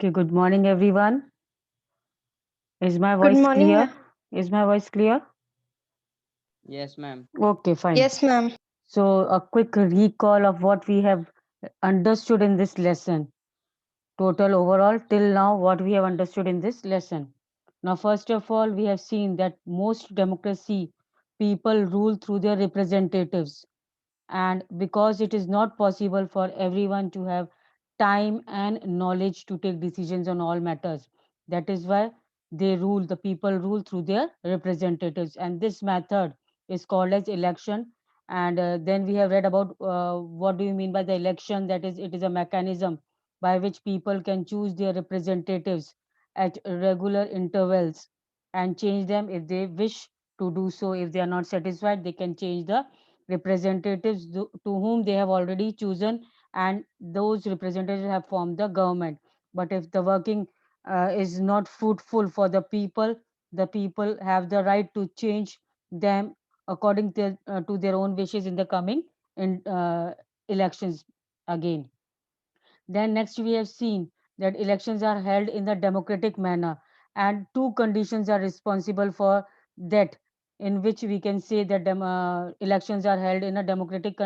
Okay, good morning, everyone. Is my Good voice morning, clear? ma'am. Is my voice clear? Yes, ma'am. Okay, fine. Yes, ma'am. So, a quick recall of what we have understood in this lesson. Total overall, till now, what we have understood in this lesson. Now, first of all, we have seen that most democracy people rule through their representatives, and because it is not possible for everyone to have time and knowledge to take decisions on all matters, that is why the people rule through their representatives, and this method is called as election. And then we have read about what do you mean by the election. That is, it is a mechanism by which people can choose their representatives at regular intervals and change them if they wish to do so. If they are not satisfied, they can change the representatives to whom they have already chosen, and those representatives have formed the government. But if the working is not fruitful for the people have the right to change them according to their own wishes in the coming in elections again. Then next we have seen that elections are held in the democratic manner, and two conditions are responsible for that, in which we can say that elections are held in a democratic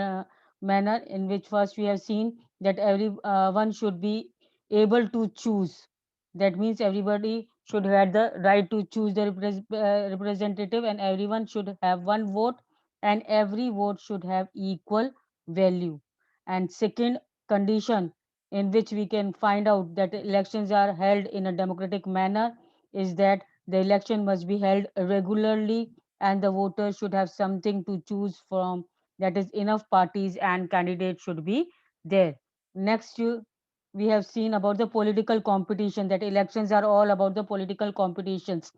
manner, in which first we have seen that everyone should be able to choose. That means everybody should have the right to choose the representative, and everyone should have one vote, and every vote should have equal value. And second condition in which we can find out that elections are held in a democratic manner is that the election must be held regularly, and the voters should have something to choose from. That is, enough parties and candidates should be there. Next, we have seen about the political competition, that elections are all about the political competitions,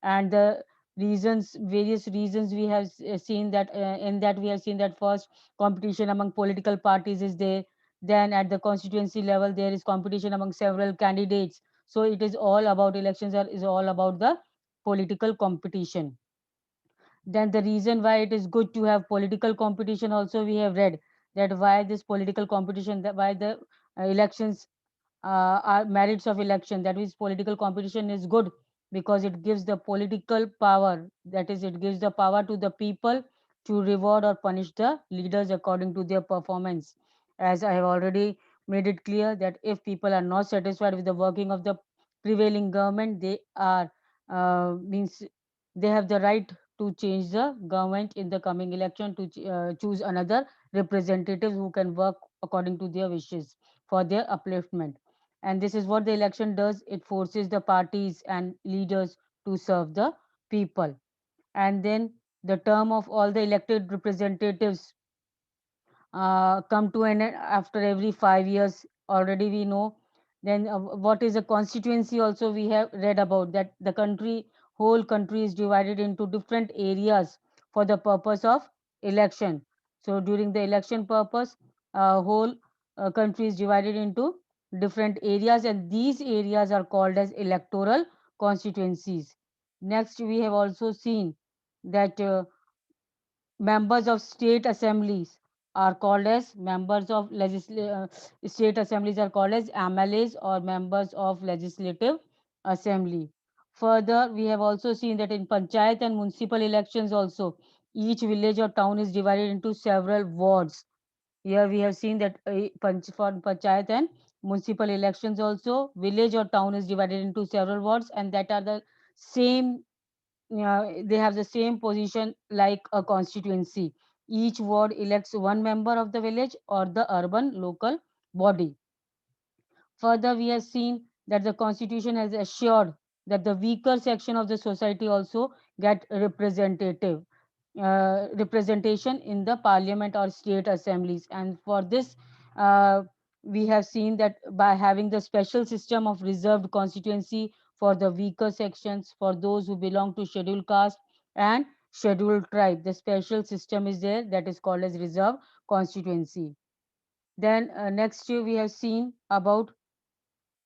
and the reasons, various reasons we have seen that in that we have seen that first, competition among political parties is there. Then at the constituency level, there is competition among several candidates. So it is all about is all about the political competition. Then the reason why it is good to have political competition also we have read, that why this political competition, that why the elections are merits of election. That means political competition is good because it gives the political power. That is, it gives the power to the people to reward or punish the leaders according to their performance. As I have already made it clear that if people are not satisfied with the working of the prevailing government, they are means they have the right to change the government in the coming election, to choose another representative who can work according to their wishes for their upliftment. And this is what the election does: it forces the parties and leaders to serve the people. And then the term of all the elected representatives come to an end after every 5 years. Already we know. Then what is a constituency? Also we have read about that the whole country is divided into different areas for the purpose of election. So during the election purpose, whole country is divided into different areas, and these areas are called as electoral constituencies. Next, we have also seen that members of state assemblies are called as members of state assemblies are called as MLAs, or members of legislative assembly. Further, we have also seen that in panchayat and municipal elections also, each village or town is divided into several wards. Here we have seen that for panchayat and municipal elections also, village or town is divided into several wards, and that are the same, they have the same position like a constituency. Each ward elects one member of the village or the urban local body. Further, we have seen that the constitution has assured that the weaker section of the society also get representation in the parliament or state assemblies. And for this, uh, we have seen that by having the special system of reserved constituency for the weaker sections, for those who belong to scheduled caste and scheduled tribe, the special system is there, that is called as reserved constituency. Then next year we have seen about,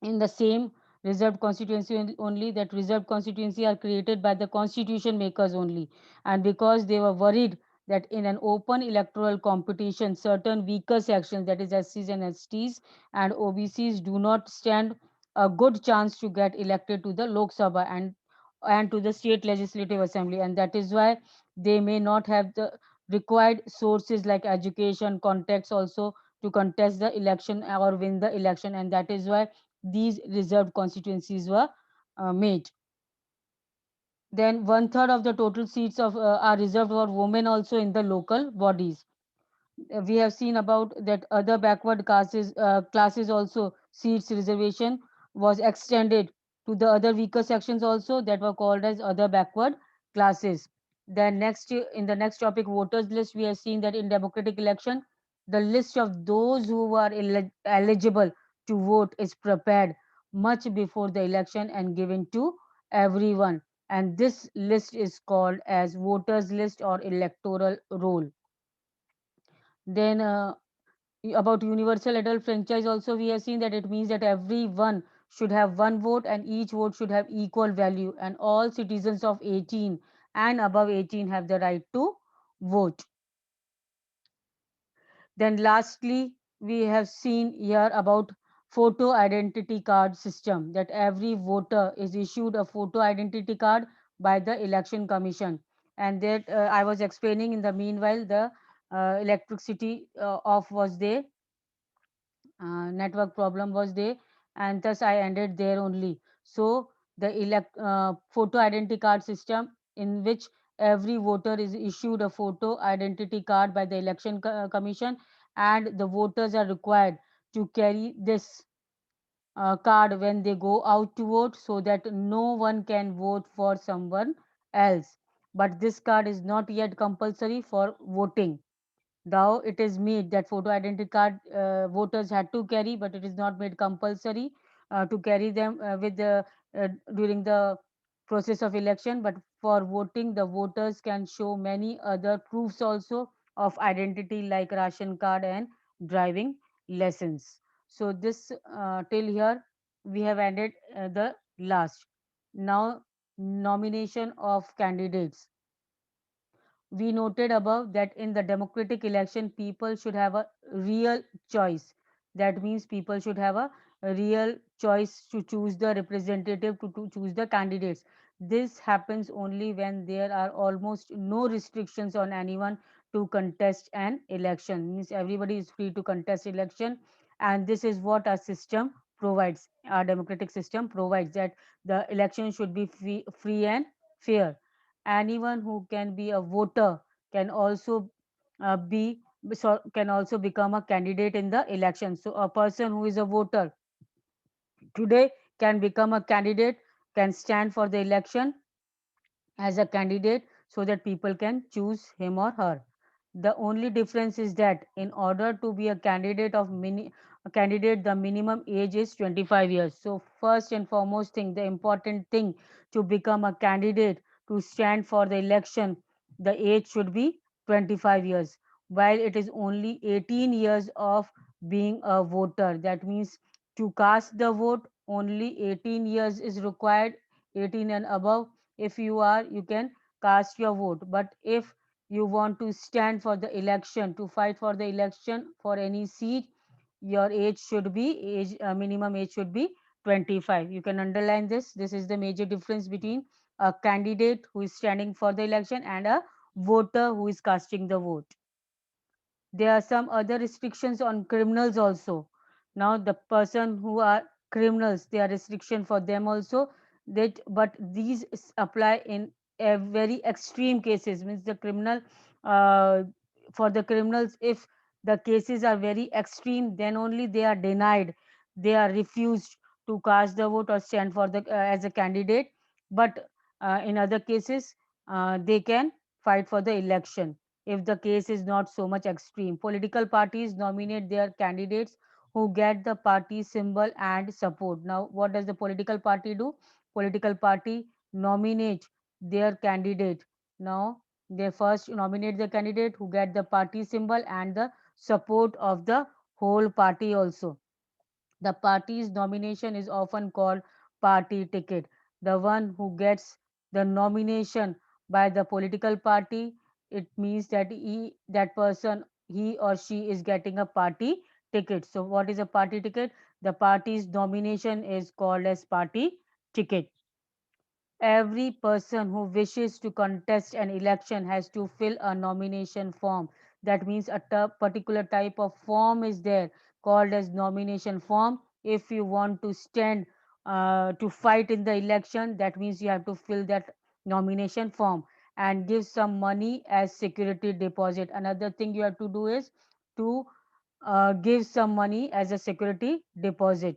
in the same reserved constituency only, that reserved constituency are created by the constitution makers only, and because they were worried that in an open electoral competition certain weaker sections, that is SCs and STs and OBCs, do not stand a good chance to get elected to the Lok Sabha and to the state legislative assembly, and that is why they may not have the required sources like education contacts also to contest the election or win the election, and that is why these reserved constituencies were made. Then one third of the total seats are reserved for women also in the local bodies. We have seen about that other backward classes also seats reservation was extended to the other weaker sections also that were called as other backward classes. Then in the next topic, voters list, we have seen that in democratic election the list of those who are eligible to vote is prepared much before the election and given to everyone, and this list is called as voters list or electoral roll. Then about universal adult franchise also, we have seen that it means that everyone should have one vote and each vote should have equal value, and all citizens of 18 and above 18 have the right to vote. Then lastly, we have seen here about photo identity card system, that every voter is issued a photo identity card by the election commission, and that I was explaining in the meanwhile the electricity off was there, network problem was there, and thus I ended there only. So the photo identity card system, in which every voter is issued a photo identity card by the election commission, and the voters are required to carry this card when they go out to vote, so that no one can vote for someone else. But this card is not yet compulsory for voting. Though it is made that photo identity card voters had to carry, but it is not made compulsory to carry them during the process of election. But for voting, the voters can show many other proofs also of identity like ration card and driving lessons. So this till here we have ended the last. Now nomination of candidates. We noted above that in the democratic election, people should have a real choice. That means people should have a real choice to choose the representative, to choose the candidates. This happens only when there are almost no restrictions on anyone to contest an election. Means everybody is free to contest election, and this is what our system provides. Our democratic system provides that the election should be free and fair. Anyone who can be a voter can also can also become a candidate in the election. So a person who is a voter today can become a candidate, can stand for the election as a candidate, so that people can choose him or her. The only difference is that in order to be a candidate a candidate, the minimum age is 25 years. So first and foremost thing, the important thing to become a candidate, to stand for the election, the age should be 25 years, while it is only 18 years of being a voter. That means to cast the vote, only 18 years is required, 18 and above. If you are, you can cast your vote. But if you want to stand for the election, to fight for the election for any seat, your age should be minimum age should be 25. You can underline this. This is the major difference between a candidate who is standing for the election and a voter who is casting the vote. There are some other restrictions on criminals also. Now the person who are criminals, there are restriction for them also, that but these apply in a very extreme cases. Means the criminal uh, for the criminals, if the cases are very extreme, then only they are denied, they are refused to cast the vote or stand for the as a candidate. But in other cases, they can fight for the election if the case is not so much extreme. Political parties nominate their candidates who get the party symbol and support. Now, what does the political party do? Political party nominate their candidate. Now, they first nominate the candidate who get the party symbol and the support of the whole party also. The party's nomination is often called party ticket. The one who gets the nomination by the political party, it means that that person, he or she is getting a party ticket. So what is a party ticket? The party's nomination is called as party ticket. Every person who wishes to contest an election has to fill a nomination form. That means a particular type of form is there called as nomination form. If you want to stand to fight in the election, that means you have to fill that nomination form and give some money as security deposit. Another thing you have to do is to give some money as a security deposit.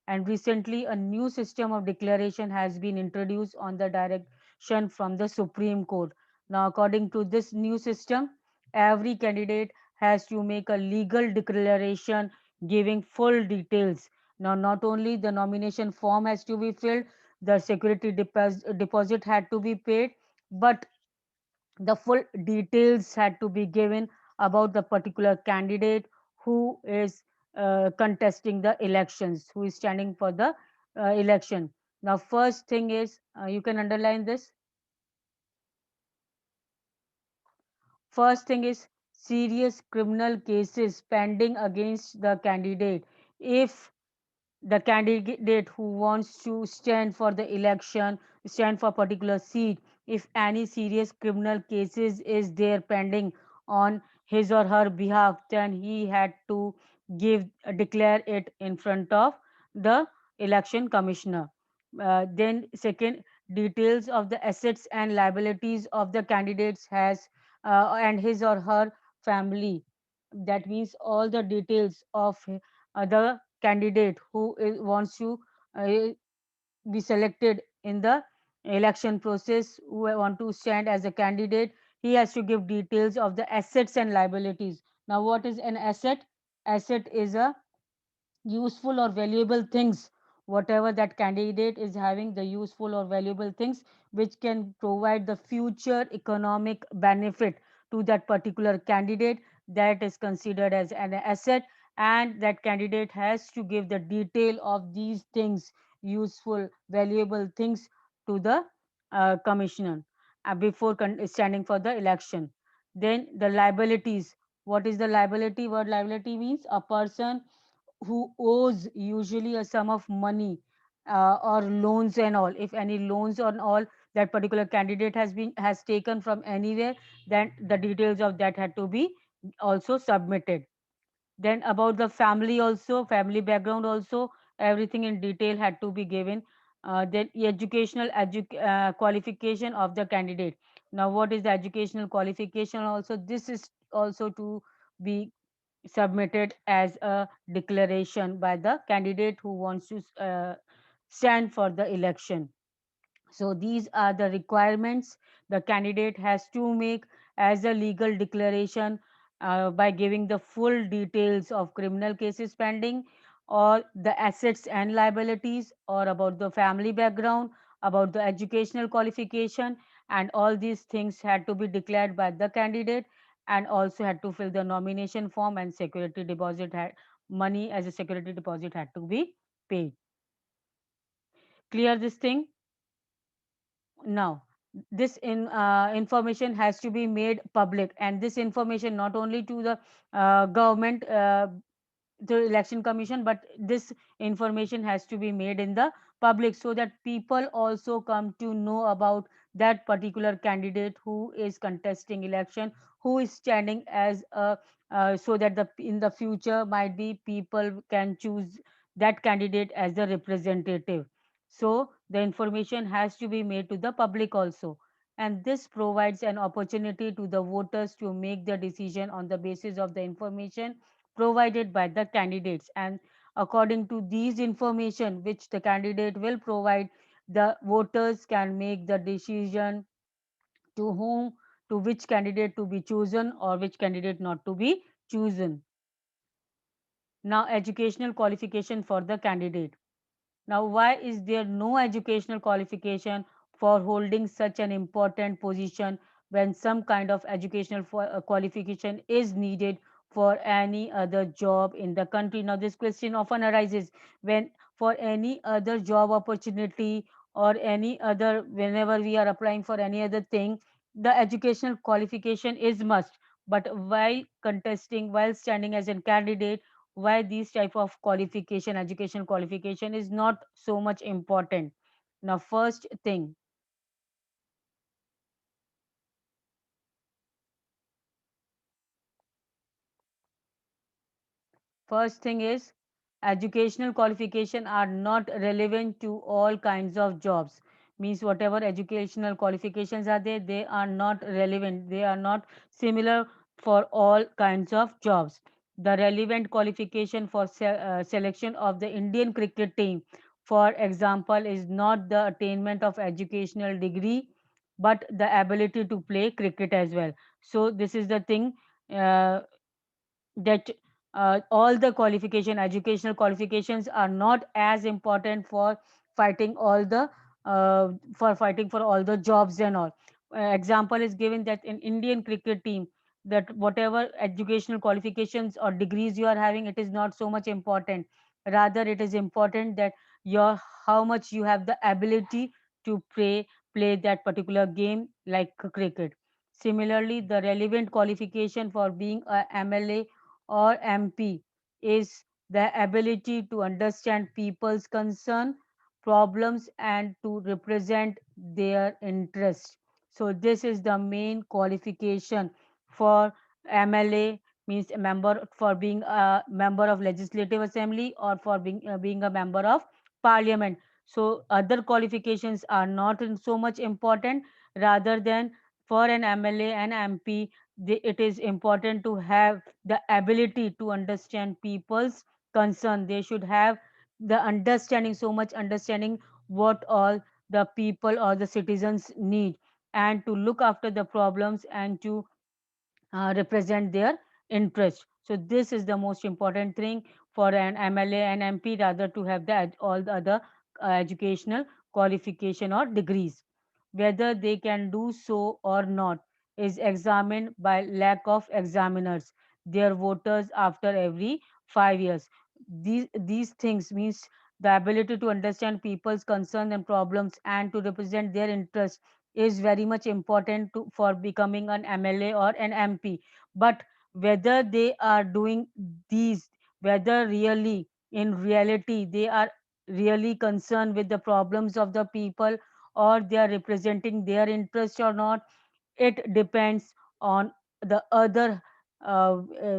And recently, a new system of declaration has been introduced on the direction from the Supreme Court. Now, according to this new system, every candidate has to make a legal declaration giving full details. Now, not only the nomination form has to be filled, the security deposit had to be paid, but the full details had to be given about the particular candidate who is contesting the elections, who is standing for the election. Now, first thing is, you can underline this. First thing is serious criminal cases pending against the candidate. If the candidate who wants to stand for the election, stand for a particular seat, if any serious criminal cases is there pending on his or her behalf, then he had to give declare it in front of the election commissioner. Then second, details of the assets and liabilities of the candidates has and his or her family. That means all the details of the candidate who wants to uh, be selected in the election process, who want to stand as a candidate, he has to give details of the assets and liabilities. Now, what is an asset? Asset is a useful or valuable things, whatever that candidate is having, the useful or valuable things which can provide the future economic benefit to that particular candidate, that is considered as an asset. And that candidate has to give the detail of these things, useful valuable things, to the commissioner before standing for the election. Then the liabilities. What is the liability? What liability means? A person who owes usually a sum of money or loans and all. If any loans or all that particular candidate has taken from anywhere, then the details of that had to be also submitted. Then about the family also, family background also, everything in detail had to be given. Then the educational qualification of the candidate. Now, what is the educational qualification? Also, this is also to be submitted as a declaration by the candidate who wants to stand for the election. So these are the requirements the candidate has to make as a legal declaration by giving the full details of criminal cases pending, or the assets and liabilities, or about the family background, about the educational qualification, and all these things had to be declared by the candidate, and also had to fill the nomination form, and security deposit had money as a security deposit had to be paid. Clear this thing? Now, this information has to be made public, and this information not only to the government, the election commission, but this information has to be made in the public, so that people also come to know about that particular candidate who is contesting election, who is standing as a so that the in the future might be people can choose that candidate as the representative. So the information has to be made to the public also, and this provides an opportunity to the voters to make the decision on the basis of the information provided by the candidates. And according to these information which the candidate will provide, the voters can make the decision to whom, to which candidate to be chosen or which candidate not to be chosen. Now, educational qualification for the candidate. Now, why is there no educational qualification for holding such an important position when some kind of educational qualification is needed for any other job in the country? Now, this question often arises when for any other job opportunity or any other, whenever we are applying for any other thing, the educational qualification is must. But while contesting, while standing as a candidate, why these type of qualification, educational qualification is not so much important. Now first thing is educational qualification are not relevant to all kinds of jobs. Means whatever educational qualifications are there, they are not relevant. They are not similar for all kinds of jobs. The relevant qualification for selection of the Indian cricket team, for example, is not the attainment of educational degree, but the ability to play cricket as well. So this is the thing. Uh, that all the qualification, educational qualifications are not as important fighting all the for fighting for all the jobs and all. Example is given that in Indian cricket team, that whatever educational qualifications or degrees you are having, it is not so much important. Rather, it is important that your how much you have the ability to play that particular game like cricket. Similarly, the relevant qualification for being a MLA or MP is the ability to understand people's concern, problems, and to represent their interest. So this is the main qualification for MLA, means a member, for being a member of legislative assembly, or for being a member of parliament. So other qualifications are not so much important. Rather than for an MLA and MP, it is important to have the ability to understand people's concern. They should have the understanding, so much understanding what all the people or the citizens need, and to look after the problems and to represent their interest. So this is the most important thing for an MLA and MP, rather to have all the other educational qualification or degrees. Whether they can do so or not is examined by lack of examiners, their voters after every 5 years. These things means the ability to understand people's concerns and problems and to represent their interests is very much important for becoming an MLA or an MP. But whether they are doing these, whether really in reality they are really concerned with the problems of the people, or they are representing their interest or not, it depends on the other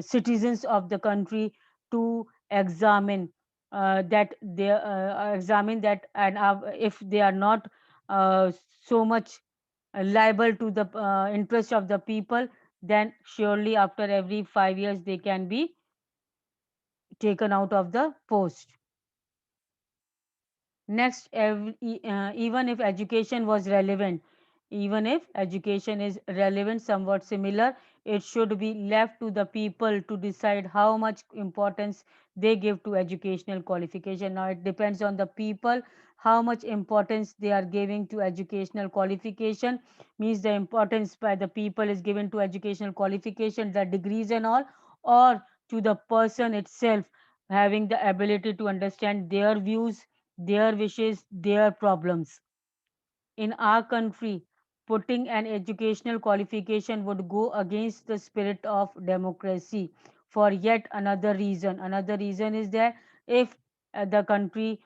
citizens of the country to examine examine that, and if they are not uh, so much liable to the interest of the people, then surely after every 5 years they can be taken out of the post. Next, even if education was relevant, even if education is relevant, somewhat similar, it should be left to the people to decide how much importance they give to educational qualification. Now, it depends on the people how much importance they are giving to educational qualification. Means the importance by the people is given to educational qualification, the degrees and all, or to the person itself having the ability to understand their views, their wishes, their problems. In our country, putting an educational qualification would go against the spirit of democracy for yet another reason. Another reason is that if the country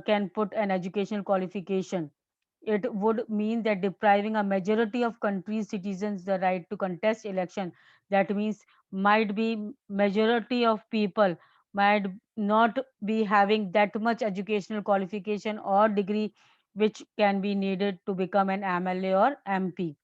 can put an educational qualification, it would mean that depriving a majority of country's citizens the right to contest election. That means might be majority of people might not be having that much educational qualification or degree which can be needed to become an MLA or MP.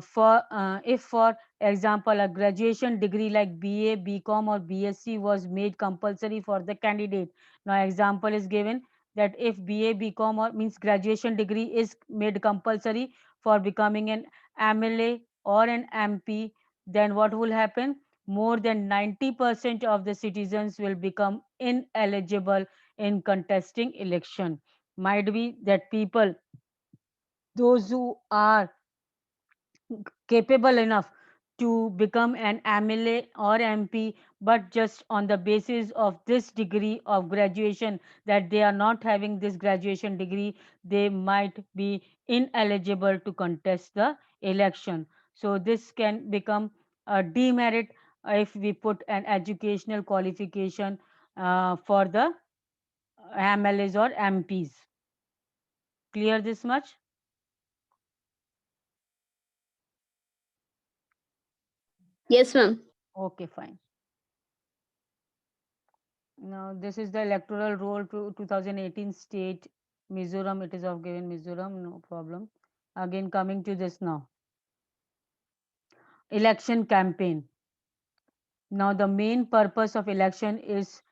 For if for example a graduation degree like BA, BCom or BSc was made compulsory for the candidate. Now example is given that if BA, BCom or means graduation degree is made compulsory for becoming an MLA or an MP, then what will happen? More than 90% of the citizens will become ineligible in contesting election. Might be that people, those who are capable enough to become an MLA or MP, but just on the basis of this degree of graduation, that they are not having this graduation degree, they might be ineligible to contest the election. So, this can become a demerit if we put an educational qualification for the MLAs or MPs. Clear this much? Yes, ma'am. Okay, fine. Now, this is the electoral roll to 2018 state Mizoram. It is of given Mizoram, no problem. Again, coming to this now. Election campaign. Now, the main purpose of election is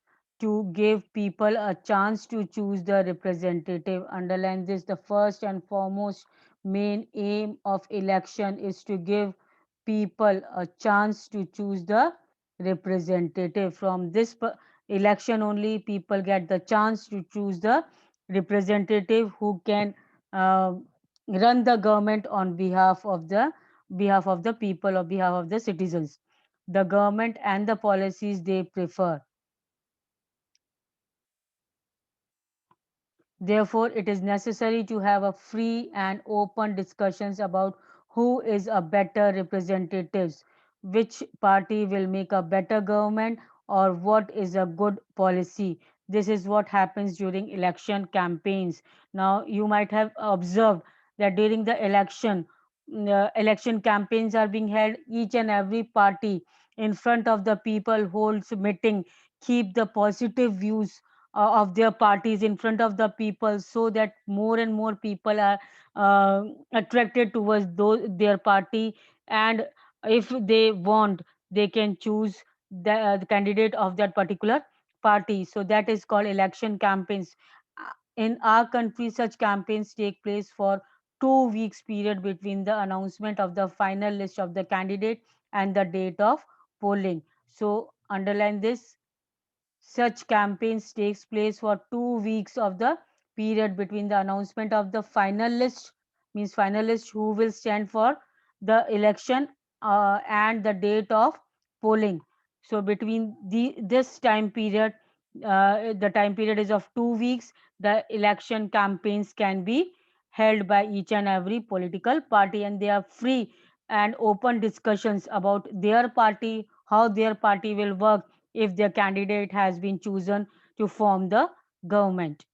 to give people a chance to choose the representative. Underline this, the first and foremost main aim of election is to give people a chance to choose the representative. From this election only, people get the chance to choose the representative who can uh, run the government on behalf of the people or behalf of the citizens, the government and the policies they prefer. Therefore, it is necessary to have a free and open discussions about who is a better representatives, which party will make a better government, or what is a good policy. This is what happens during election campaigns. Now, you might have observed that during the election campaigns are being held, each and every party in front of the people holds meeting, keep the positive views of their parties in front of the people, so that more and more people are attracted towards their party, and if they want, they can choose the candidate of that particular party. So that is called election campaigns. In our country, such campaigns take place for 2 weeks period between the announcement of the final list of the candidate and the date of polling. So underline this, such campaigns takes place for 2 weeks of the period between the announcement of the final list, means finalist who will stand for the election, and the date of polling. So between this time period, the time period is of 2 weeks. The election campaigns can be held by each and every political party, and they are free and open discussions about their party, how their party will work if their candidate has been chosen to form the government.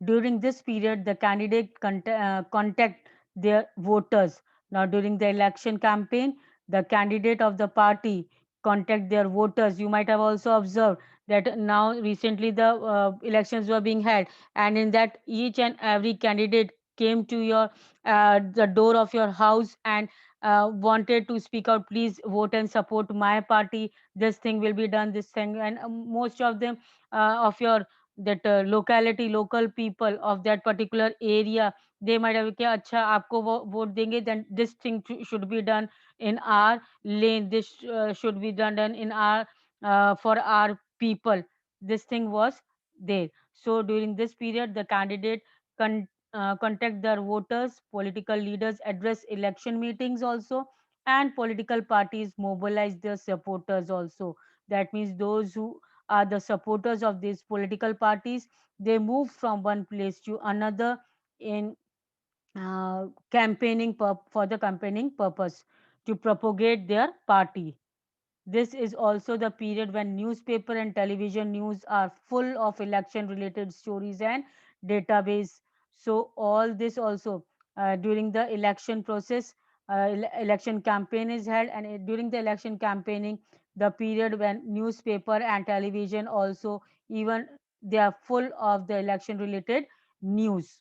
During this period, the candidate contact their voters. Now, during the election campaign, the candidate of the party contact their voters. You might have also observed that now recently the elections were being held, and in that each and every candidate came to your the door of your house and wanted to speak out, please vote and support my party, this thing will be done, this thing. And most of them of your that locality, local people of that particular area, they might have कि अच्छा आपको वो vote देंगे, then this thing should be done in our lane, this should be done in our for our people. This thing was there. So during this period, the candidate contact their voters, political leaders address election meetings also, and political parties mobilize their supporters also. That means those who are the supporters of these political parties, they move from one place to another in for the campaigning purpose to propagate their party. This is also the period when newspaper and television news are full of election related stories and database. So all this also during the election process, election campaign is held, and during the election campaigning, the period when newspaper and television also, even they are full of the election related news.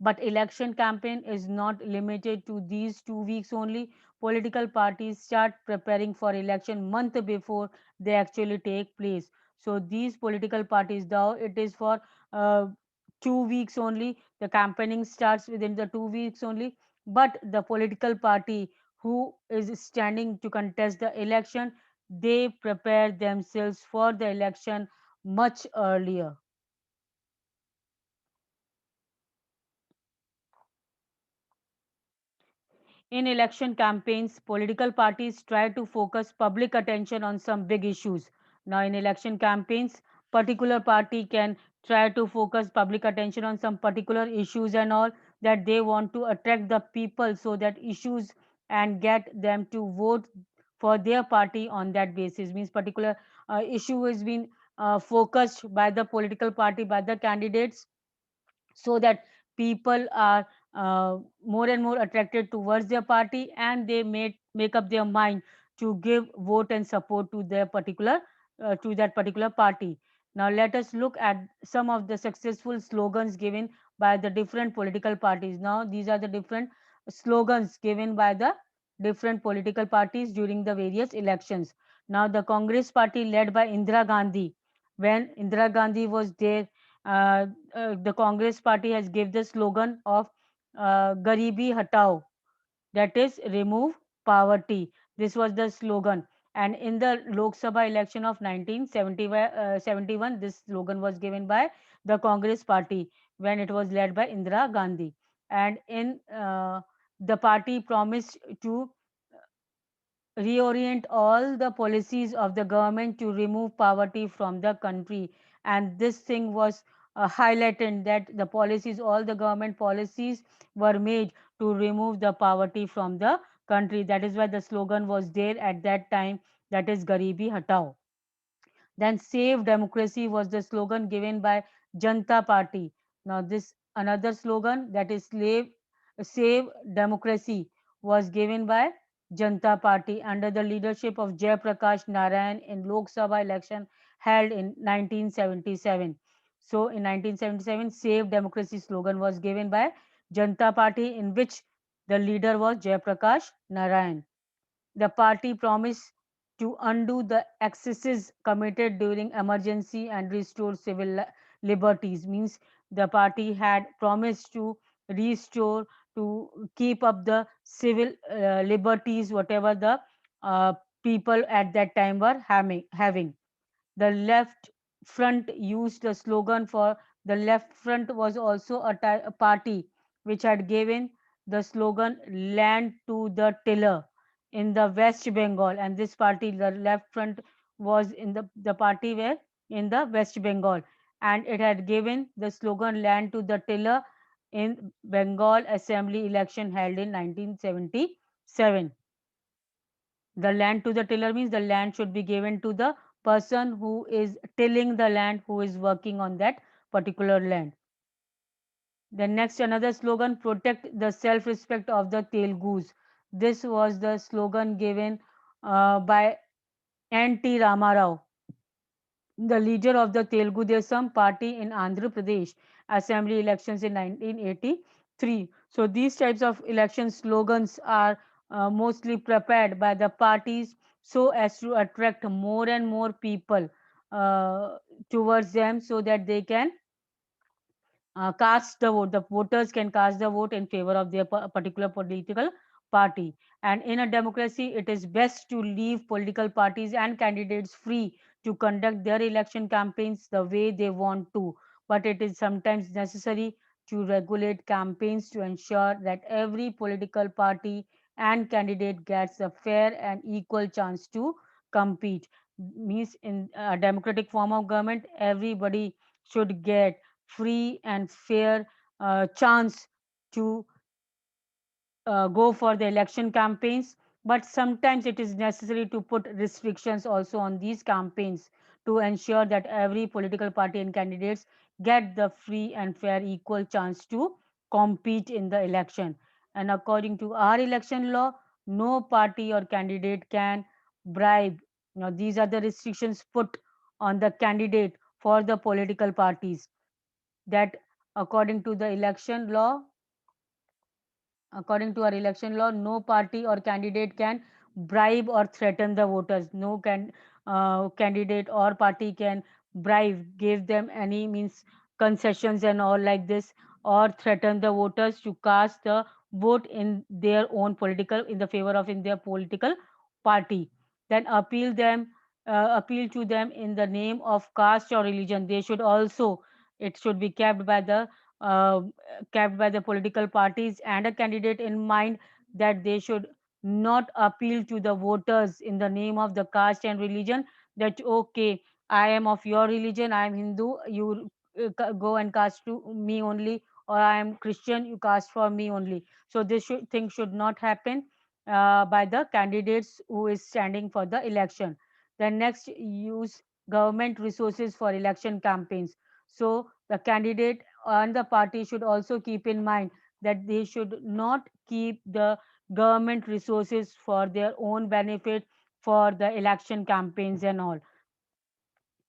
But election campaign is not limited to these 2 weeks only. Political parties start preparing for election month before they actually take place. So these political parties, though it is for 2 weeks only, the campaigning starts within the 2 weeks only. But the political party who is standing to contest the election, they prepare themselves for the election much earlier. In election campaigns, political parties try to focus public attention on some big issues. Now, in election campaigns, particular party can try to focus public attention on some particular issues and all, that they want to attract the people, so that issues and get them to vote for their party on that basis. Means particular issue is being focused by the political party, by the candidates, so that people are more and more attracted towards their party, and they make up their mind to give vote and support to their particular to that particular party. Now let us look at some of the successful slogans given by the different political parties. Now these are the different slogans given by the different political parties during the various elections. Now the Congress party, led by Indira Gandhi, when Indira Gandhi was there, uh, the Congress party has given the slogan of Garibi Hatao, that is remove poverty. This was the slogan. And in the Lok Sabha election of 1971, this slogan was given by the Congress party when it was led by Indira Gandhi. And in the party promised to reorient all the policies of the government to remove poverty from the country. And this thing was highlighted, that the policies, all the government policies were made to remove the poverty from the country. That is why the slogan was there at that time, that is Garibi Hatao. Then Save Democracy was the slogan given by Janta Party. Now this another slogan, that is Save Democracy, was given by Janta Party under the leadership of Jay Prakash Narayan in Lok Sabha election held in 1977. So in 1977, Save Democracy slogan was given by Janta Party, in which the leader was Jay Prakash Narayan. The party promised to undo the excesses committed during emergency and restore civil liberties. Means the party had promised to restore, to keep up the civil liberties, whatever the uh, people at that time were having. The left front used the slogan for the left front was also a party which had given the slogan land to the tiller in the West Bengal. And this party, the left front, was in the party where in the West Bengal, and it had given the slogan land to the tiller in Bengal assembly election held in 1977. The land to the tiller means the land should be given to the person who is tilling the land, who is working on that particular land. The next another slogan, protect the self-respect of the Telugus. This was the slogan given by N.T. Ramarao, the leader of the Telugu Desam party in Andhra Pradesh assembly elections in 1983. So these types of election slogans are mostly prepared by the parties so as to attract more and more people uh, towards them, so that they can cast the vote. The voters can cast the vote in favor of their particular political party. And in a democracy, it is best to leave political parties and candidates free to conduct their election campaigns the way they want to. But it is sometimes necessary to regulate campaigns to ensure that every political party and candidate gets a fair and equal chance to compete. Means in a democratic form of government, everybody should get free and fair chance to go for the election campaigns. But sometimes it is necessary to put restrictions also on these campaigns to ensure that every political party and candidates get the free and fair equal chance to compete in the election. And according to our election law, no party or candidate can bribe. Now these are the restrictions put on the candidate for the political parties, that according to the election law, according to our election law, no party or candidate can bribe or threaten the voters. No candidate or party can bribe, give them any means concessions and all like this, or threaten the voters to cast the vote in their own political, in the favor of in their political party. Then appeal to them in the name of caste or religion. They should also, it should be uh, kept by the political parties and a candidate in mind, that they should not appeal to the voters in the name of the caste and religion, that okay, I am of your religion, I am Hindu, you go and cast to me only, or I am Christian, you cast for me only. So this thing should not happen. by the candidates who is standing for the election. Then next, use government resources for election campaigns. So the candidate and the party should also keep in mind that they should not keep the government resources for their own benefit for the election campaigns and all.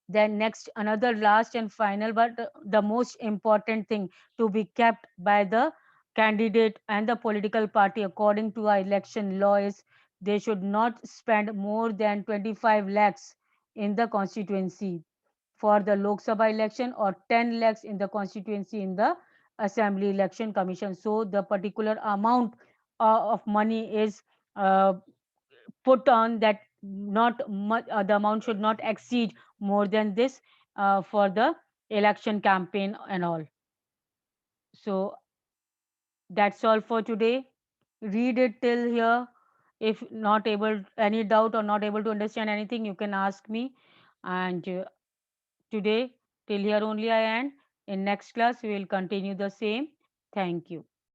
Then next, another last and final, but the most important thing to be kept by the candidate and the political party according to our election law is they should not spend more than 25 lakhs in the constituency for the Lok Sabha election, or 10 lakhs in the constituency in the assembly election commission. So the particular amount of money is uh, put on that, not much, the amount should not exceed more than this for the election campaign and all. So that's all for today. Read it till here. If not able, any doubt or not able to understand anything, you can ask me. And today, till here only I end. In next class, we will continue the same. Thank you.